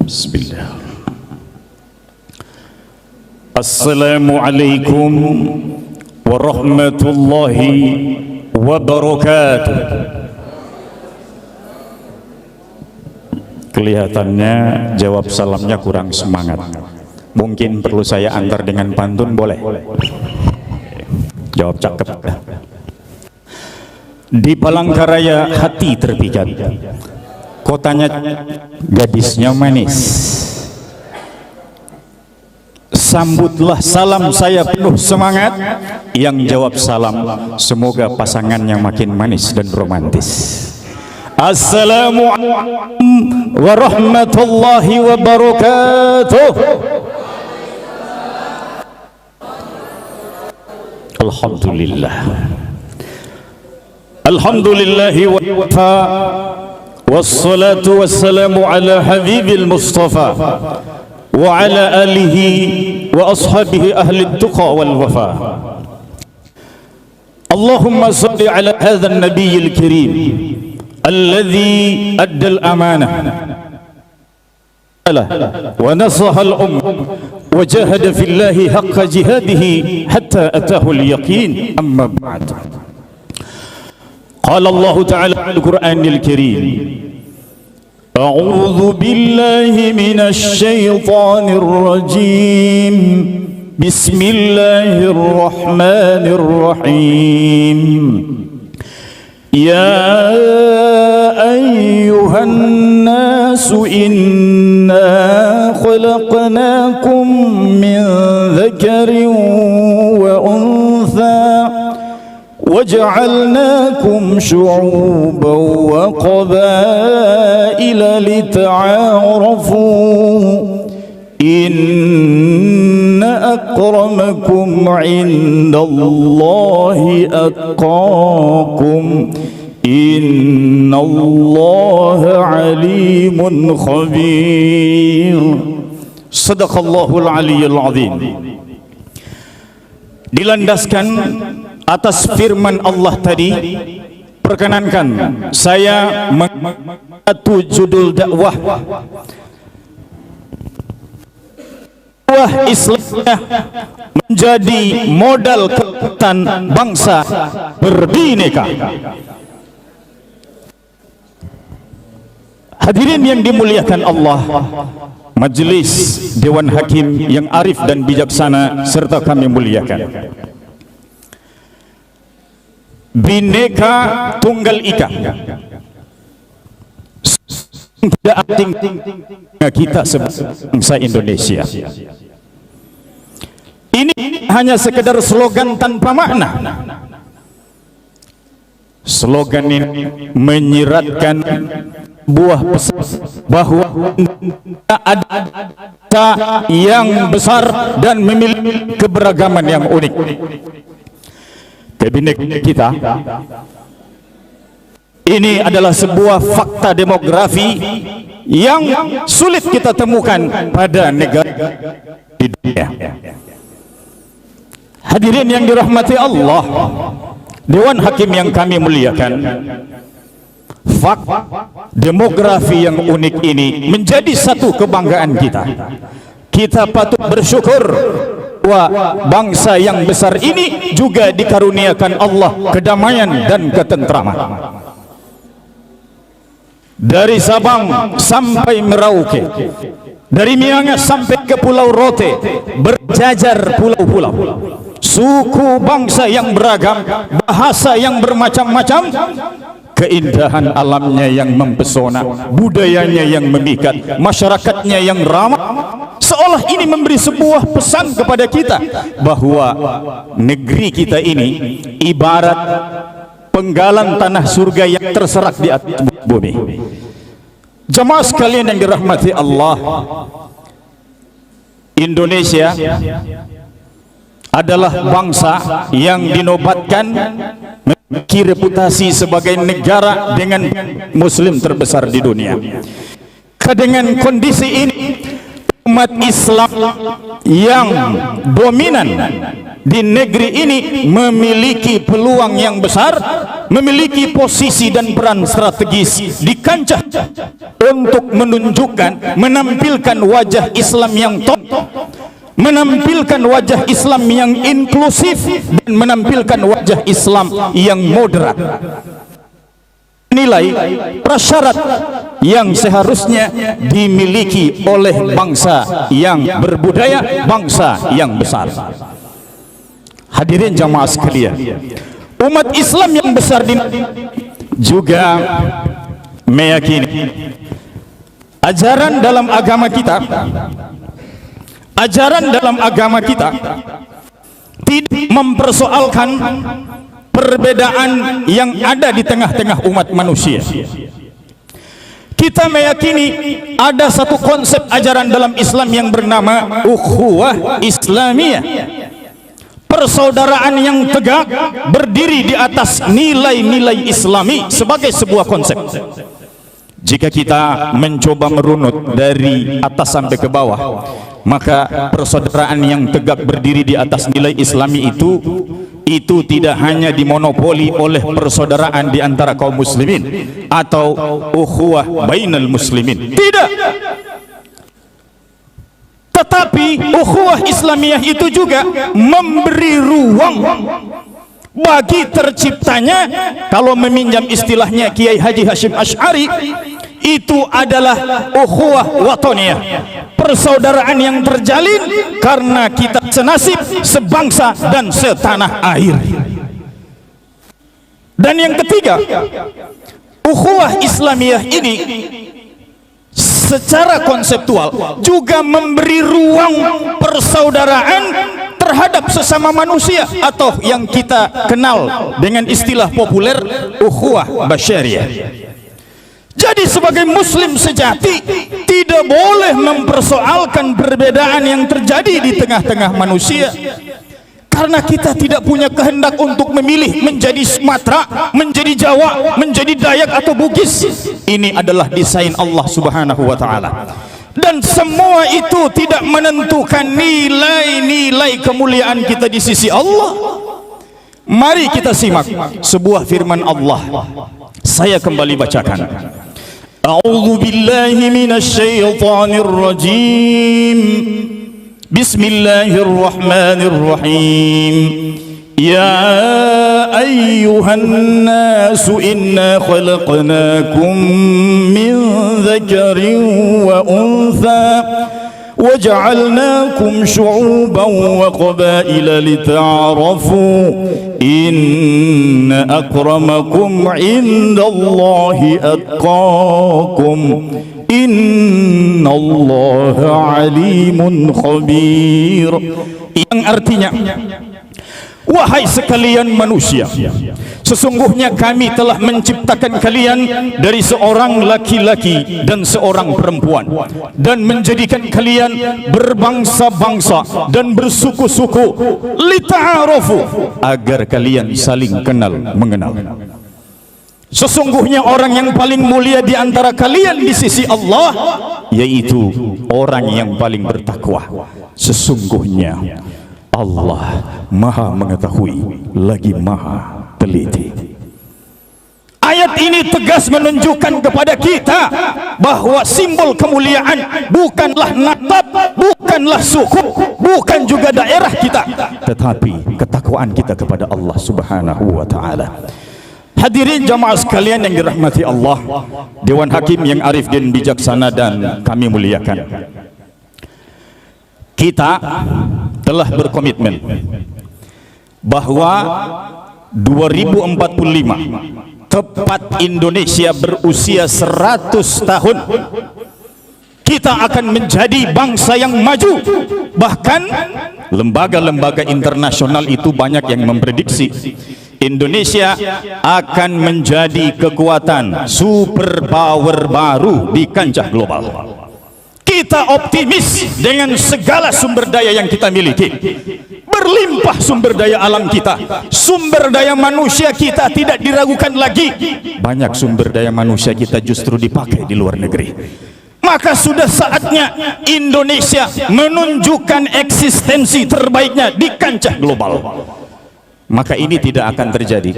Bismillah. Assalamualaikum warahmatullahi wabarakatuh. Kelihatannya jawab salamnya kurang semangat. Mungkin perlu saya antar dengan pantun, boleh? Jawab cakep. Di Palangkaraya hati terpikat, kotanya gadisnya manis. Sambutlah salam saya penuh semangat. Yang jawab salam semoga pasangannya makin manis dan romantis. Assalamualaikum warahmatullahi wabarakatuh. Alhamdulillah. Alhamdulillahi wa wafa. Wassalatu wassalamu ala habibil mustafa wa ala alihi wa ashabihi ahli tuqa wal wafa. Allahumma salli ala hadha an-nabiyil karim alladhi adda al-amanah wa nasaha al-ummah wa jahada fillahi haqqa jihadihi hatta atahu al-yaqin. Amma ba'd. قال الله تعالى في القرآن الكريم أعوذ بالله من الشيطان الرجيم بسم الله الرحمن الرحيم يا أيها الناس إنا خلقناكم من ذكر وأنثى وجعلناكم شعوبا وقبائل لتعارفوا إن أكرمكم عند الله أتقاكم إن الله عليم خبير. صدق الله العلي العظيم. Dilandaskan atas firman Allah tadi, perkenankan saya mengatu judul dakwah Islamnya menjadi modal kekuatan bangsa berbineka. Hadirin yang dimuliakan Allah, majelis Dewan Hakim yang arif dan bijaksana serta kami muliakan. Bhinneka Tunggal Ika tidak asing kita sebangsa Indonesia. Ini hanya sekedar slogan tanpa makna. Slogan ini menyiratkan buah pesan bahwa ada yang besar dan memiliki keberagaman yang unik. Kebinekaan kita ini adalah sebuah fakta demografi yang sulit kita temukan pada negara di dunia. Hadirin yang dirahmati Allah, Dewan Hakim yang kami muliakan, fakta demografi yang unik ini menjadi satu kebanggaan kita. Kita patut bersyukur bahwa bangsa yang besar ini juga dikaruniakan Allah kedamaian dan ketentraman. Dari Sabang sampai Merauke, dari Miangas sampai ke Pulau Rote, berjajar pulau-pulau, suku bangsa yang beragam, bahasa yang bermacam-macam, keindahan alamnya yang mempesona, budayanya yang memikat, masyarakatnya yang ramah. Seolah ini memberi sebuah pesan kepada kita bahwa negeri kita ini ibarat penggalan tanah surga yang terserak di atas bumi. Jemaah sekalian yang dirahmati Allah, Indonesia adalah bangsa yang dinobatkan memiliki reputasi sebagai negara dengan muslim terbesar di dunia. Dengan kondisi ini, umat Islam yang dominan di negeri ini memiliki peluang yang besar memiliki posisi dan peran strategis di kancah untuk menunjukkan, menampilkan wajah Islam yang top, menampilkan wajah Islam yang inklusif, dan menampilkan wajah Islam yang moderat. Nilai prasyarat yang seharusnya dimiliki oleh bangsa yang berbudaya, bangsa yang besar. Hadirin jamaah sekalian, umat Islam yang besar juga meyakini ajaran dalam agama kita, tidak mempersoalkan perbedaan yang ada di tengah-tengah umat manusia. Kita meyakini ada satu konsep ajaran dalam Islam yang bernama ukhuwah Islamiyah, persaudaraan yang tegak berdiri di atas nilai-nilai Islami sebagai sebuah konsep. Jika kita mencoba merunut dari atas sampai ke bawah, maka persaudaraan yang tegak berdiri di atas nilai Islami itu tidak hanya dimonopoli oleh persaudaraan di antara kaum muslimin atau ukhuwah bainal muslimin. Tidak. Tetapi ukhuwah Islamiyah itu juga memberi ruang bagi terciptanya, kalau meminjam istilahnya Kiai Haji Hashim Asy'ari, itu adalah ukhuwah wataniyah, persaudaraan yang terjalin karena kita senasib, sebangsa dan setanah air. Dan yang ketiga, ukhuwah Islamiyah ini secara konseptual juga memberi ruang persaudaraan terhadap sesama manusia, atau yang kita kenal dengan istilah populer ukhuwah basyariyah. Jadi sebagai muslim sejati tidak boleh mempersoalkan perbedaan yang terjadi di tengah-tengah manusia, karena kita tidak punya kehendak untuk memilih menjadi Sumatera, menjadi Jawa, menjadi Dayak atau Bugis. Ini adalah desain Allah Subhanahu wa taala. Dan semua itu tidak menentukan nilai-nilai kemuliaan kita di sisi Allah. Mari kita simak sebuah firman Allah. Saya kembali bacakan. A'udzu billahi minasy syaithanir rajim. Bismillahirrahmanirrahim. Ya ayyuhan nasu inna khalaqnakum min dzakarin wa untha waja'alnakum syu'uban wa qabaila lita'arafu inna akramakum 'indallahi atqakum innallaha 'alimun khabir. Yang artinya, wahai sekalian manusia, sesungguhnya kami telah menciptakan kalian dari seorang laki-laki dan seorang perempuan, dan menjadikan kalian berbangsa-bangsa dan bersuku-suku, lita'arafu, agar kalian saling kenal mengenal. Sesungguhnya orang yang paling mulia di antara kalian di sisi Allah yaitu orang yang paling bertakwa. Sesungguhnya Allah Maha mengetahui lagi Maha teliti. Ayat ini tegas menunjukkan kepada kita bahwa simbol kemuliaan bukanlah nasab, bukanlah suku, bukan juga daerah kita, tetapi ketakwaan kita kepada Allah Subhanahu wa taala. Hadirin jamaah sekalian yang dirahmati Allah, Dewan Hakim yang arif dan bijaksana dan kami muliakan, kita telah berkomitmen bahwa 2045 tepat Indonesia berusia 100 tahun, kita akan menjadi bangsa yang maju. Bahkan lembaga-lembaga internasional itu banyak yang memprediksi Indonesia akan menjadi kekuatan superpower baru di kancah global. Kita optimis dengan segala sumber daya yang kita miliki. Berlimpah sumber daya alam kita, sumber daya manusia kita tidak diragukan lagi. Banyak sumber daya manusia kita justru dipakai di luar negeri. Maka sudah saatnya Indonesia menunjukkan eksistensi terbaiknya di kancah global. Maka ini tidak akan terjadi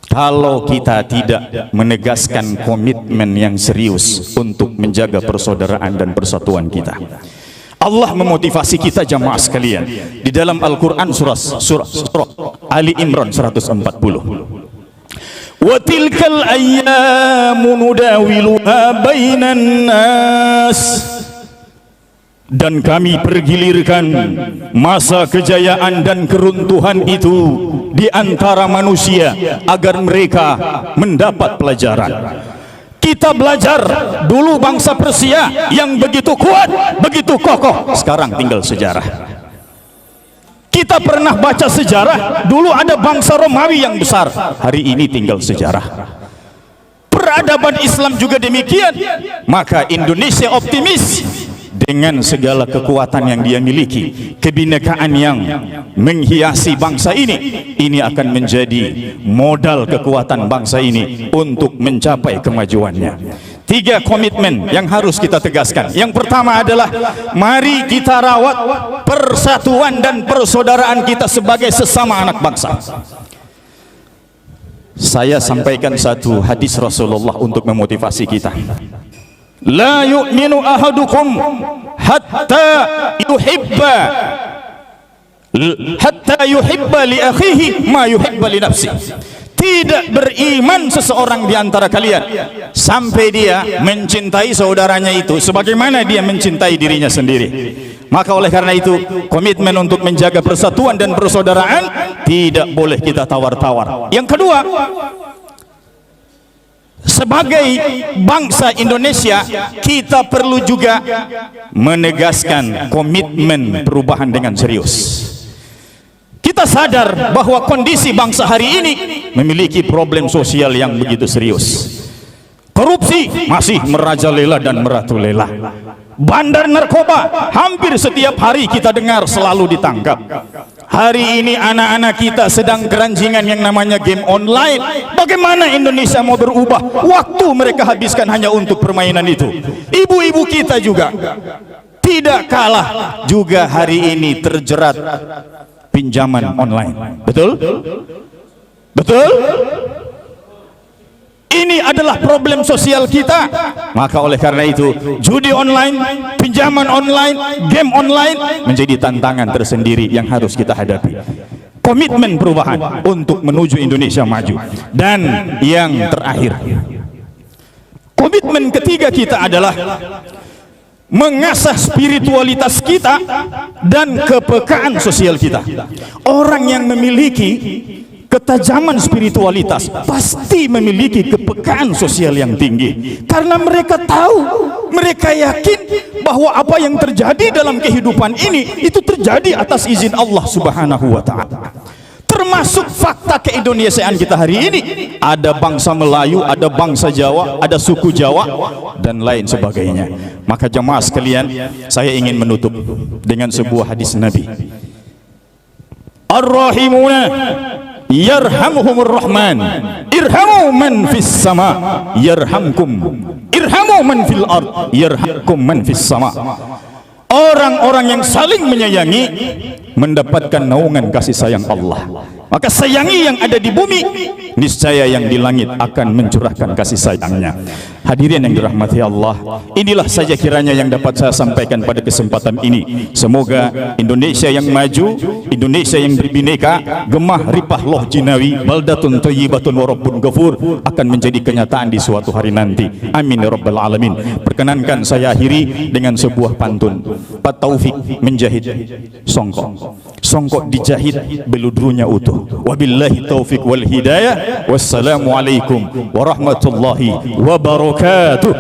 kalau kita tidak menegaskan komitmen yang serius untuk menjaga persaudaraan dan persatuan kita. Allah memotivasi kita jamaah sekalian di dalam Al-Quran surah Ali Imran 140. Wa tilkal ayyamu nudawiluha bainan nas. Dan kami pergilirkan masa kejayaan dan keruntuhan itu di antara manusia agar mereka mendapat pelajaran. Kita belajar dulu bangsa Persia yang begitu kuat, begitu kokoh, sekarang tinggal sejarah. Kita pernah baca sejarah, dulu ada bangsa Romawi yang besar, hari ini tinggal sejarah. Peradaban Islam juga demikian. Maka Indonesia optimis dengan segala kekuatan yang dia miliki, kebinekaan yang menghiasi bangsa ini akan menjadi modal kekuatan bangsa ini untuk mencapai kemajuannya. 3 komitmen yang harus kita tegaskan. Yang pertama adalah mari kita rawat persatuan dan persaudaraan kita sebagai sesama anak bangsa. Saya sampaikan satu hadis Rasulullah untuk memotivasi kita. La yu'minu ahadukum hatta yuhibba li akhihi ma yuhibba li nafsihi. Tidak beriman seseorang di antara kalian sampai dia mencintai saudaranya itu sebagaimana dia mencintai dirinya sendiri. Maka oleh karena itu, komitmen untuk menjaga persatuan dan persaudaraan tidak boleh kita tawar-tawar. Yang kedua, sebagai bangsa Indonesia, kita perlu juga menegaskan komitmen perubahan dengan serius. Kita sadar bahwa kondisi bangsa hari ini memiliki problem sosial yang begitu serius. Korupsi masih merajalela dan meratulela. Bandar narkoba hampir setiap hari kita dengar selalu ditangkap. Hari ini anak-anak kita sedang keranjingan yang namanya game online. Bagaimana Indonesia mau berubah? Waktu mereka habiskan hanya untuk permainan itu. Ibu-ibu kita juga tidak kalah juga hari ini terjerat pinjaman online. Betul? Betul? Ini adalah problem sosial kita. Maka oleh karena itu, judi online, pinjaman online, game online menjadi tantangan tersendiri yang harus kita hadapi. Komitmen perubahan untuk menuju Indonesia maju. Dan yang terakhir, komitmen ketiga kita adalah mengasah spiritualitas kita dan kepekaan sosial kita. Orang yang memiliki ketajaman spiritualitas pasti memiliki kepekaan sosial yang tinggi, karena mereka tahu, mereka yakin bahwa apa yang terjadi dalam kehidupan ini itu terjadi atas izin Allah Subhanahu wa ta'ala. Termasuk fakta keindonesiaan kita hari ini, ada bangsa Melayu, ada bangsa Jawa, ada suku Jawa dan lain sebagainya. Maka jemaah sekalian, saya ingin menutup dengan sebuah hadis Nabi. Ar-Rahimuna yarhamuhumur Rahman, irhamu man fis sama yarhamkum, irhamu man fil ard yarhamkum man fis sama. Orang-orang yang saling menyayangi mendapatkan naungan kasih sayang Allah. Maka sayangi yang ada di bumi, niscaya yang di langit akan mencurahkan kasih sayangnya. Hadirin yang dirahmati Allah, inilah saja kiranya yang dapat saya sampaikan pada kesempatan ini. Semoga Indonesia yang maju, Indonesia yang berbineka, gemah ripah loh jinawi, baldatun thayyibatun wa rabbun ghafur akan menjadi kenyataan di suatu hari nanti. Amin ya rabbal alamin. Perkenankan saya akhiri dengan sebuah pantun. Pak Taufik menjahit songkok, songkok dijahit beludrunya utuh. Wabillahi taufik wal hidayah. Wassalamualaikum warahmatullahi wabarakatuh.